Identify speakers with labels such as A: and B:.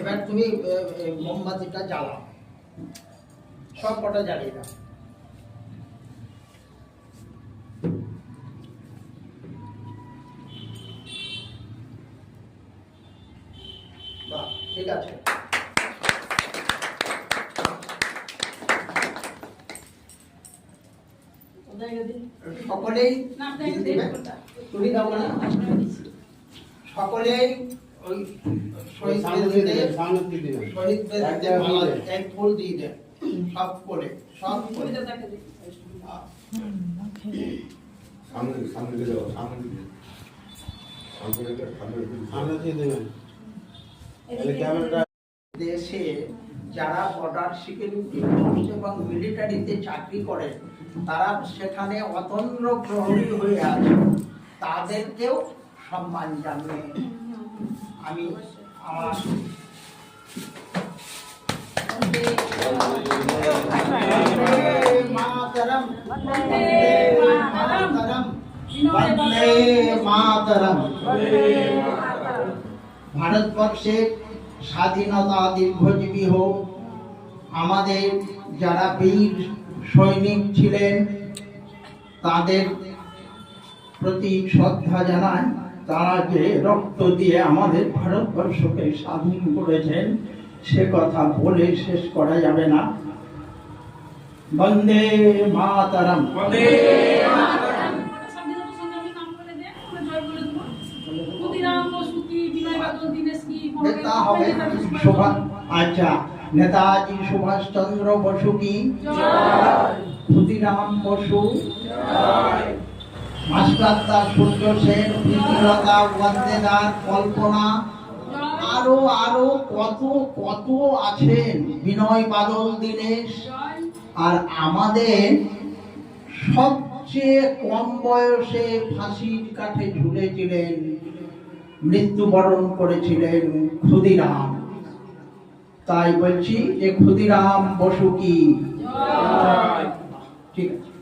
A: এবার তুমি মোমবাতিটা জ্বালাও, সব কটা জ্বালিয়ে দাও। বাহ, ঠিক আছে। সকলেই তুমি দাও না, সকলেই ওই শহীদ এক ফুল দিয়ে দেন, সব করে সব করে দেশে যারা বর্ডার সিকিউরিটি ফোর্স এবং মিলিটারিতে চাকরি করে তারা সেখানে অতন্দ্র প্রহরী হয়ে আছে, তাদেরকেও সম্মান জানিয়ে আমি আমার মাতরম মাতরম বন্দে মাতরম। ভারতবর্ষের স্বাধীনতা দীর্ঘজীবী হোক। আমাদের যারা বীর সৈনিক ছিলেন তাদের প্রতি শ্রদ্ধা জানাই। তারা যে রক্ত দিয়ে আমাদের ভারতবর্ষকে স্বাধীন করেছেন সে কথা বলে শেষ করা যাবে না। বন্দে মাতরম। আচ্ছা, নেতাজি সুভাষ চন্দ্র বসু কি, ক্ষুদিরাম বসু, মাস্টারদা সূর্য সেন, প্রীতিলতা ওয়াদ্দেদার, কল্পনা, আরো আরো কত কত আছেন, বিনয় বাদল দীনেশ। আর আমাদের সবচেয়ে কম বয়সে ফাঁসির কাঠে ঝুলেছিলেন, মৃত্যুবরণ করেছিলেন ক্ষুদিরাম। তাই বলছি যে ক্ষুদিরাম বসু কি। ঠিক আছে।